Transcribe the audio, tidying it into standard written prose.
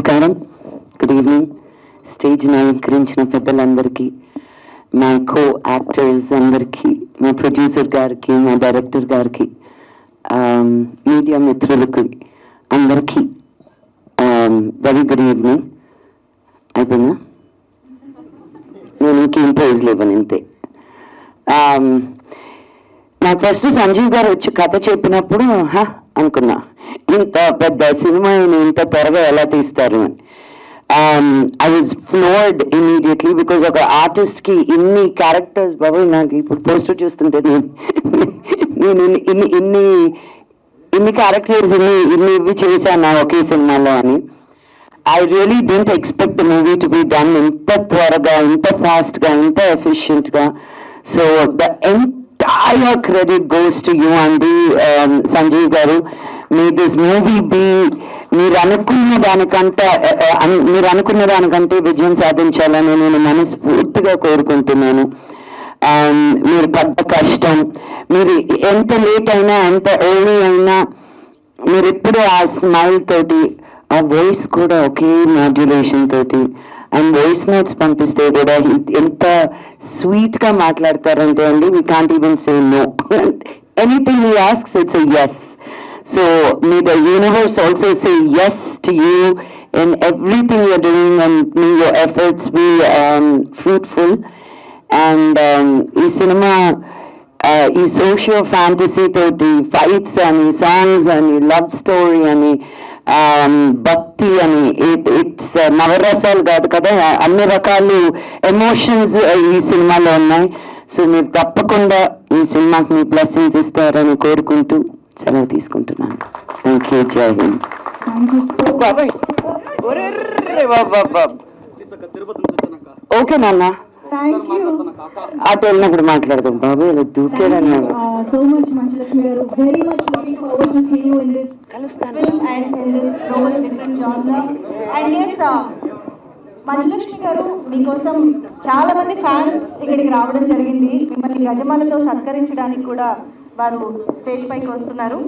నమస్కారం, good evening. Stage అలంకరించిన పెద్దలందరికీ, మా కో యాక్టర్స్ అందరికీ, మా ప్రొడ్యూసర్ గారికి, మా డైరెక్టర్ గారికి, మీడియా మిత్రులకి అందరికీ వెరీ గుడ్ ఈవినింగ్. అయిపోయిందా? నేను ఇంకేం ప్రైజ్లు ఇవ్వను, ఇంతే. నాకు ఫస్ట్ సంజీవ్ గారు వచ్చి కథ చెప్పినప్పుడు అనుకున్నా, ఇంత పెద్ద సినిమా ఇంత త్వరగా ఎలా తీస్తారు అని. I was floored immediately, because ఒక ఆర్టిస్ట్కి ఇన్ని క్యారెక్టర్స్, బాబు నాకు ఇప్పుడు పోస్టర్ చూస్తుంటే నేను ఇన్ని క్యారెక్టర్స్ ఇవి చేశాను ఒకే సినిమాలో అని. I really didn't expect the movie to be done ఇంత త్వరగా, ఇంత ఫాస్ట్గా, ఇంత ఎఫిషియెంట్గా. So the entire credit goes to you అండి, సంజీవ్ గారు. మే దిస్ మూవీ బి మీరు అనుకున్న దానికంటే విజయం సాధించాలని నేను మనస్ఫూర్తిగా కోరుకుంటున్నాను. మీరు పడ్డ కష్టం, మీరు ఎంత లేట్ అయినా, ఎంత ఎర్లీ అయినా, మీరు ఎప్పుడు ఆ స్మైల్ తోటి, ఆ వాయిస్ కూడా ఒకే మాడ్యులేషన్ తోటి, అండ్ వాయిస్ నోట్స్ పంపిస్తే కూడా ఎంత స్వీట్గా మాట్లాడతారంటే అండి, we can't even say no. Anything he asks, it's a yes. So may the universe also say yes to you in everything you're doing, and may your efforts be fruitful. And ఈ cinema ఈ socio fantasy తోటి, fights అని, songs అని, love story అని, భక్తి అని, it's నవరసాలు కాదు కదా, అన్ని రకాలు ఎమోషన్స్ ఈ సినిమాలో ఉన్నాయి. సో మీరు తప్పకుండా ఈ సినిమాకి మీ బ్లెస్సింగ్స్ ఇస్తారని కోరుకుంటూ సెలవు తీసుకుంటున్నాను. Thank you. జై హింద్. ఓకే నాన్న, అటు వెళ్ళినప్పుడు మాట్లాడదాం. బాబు ఇలా దూకేదన్నాడు. So much, Manchulakshmi garu. Very much looking forward to see you in this film and in this role in different genre. And yes, Manchu Lakshmi గారు, మీకోసం చాలా మంది ఫ్యాన్స్ ఇక్కడికి రావడం జరిగింది. మిమ్మల్ని గజమాలతో సత్కరించడానికి కూడా వారు స్టేజ్ పైకి వస్తున్నారు.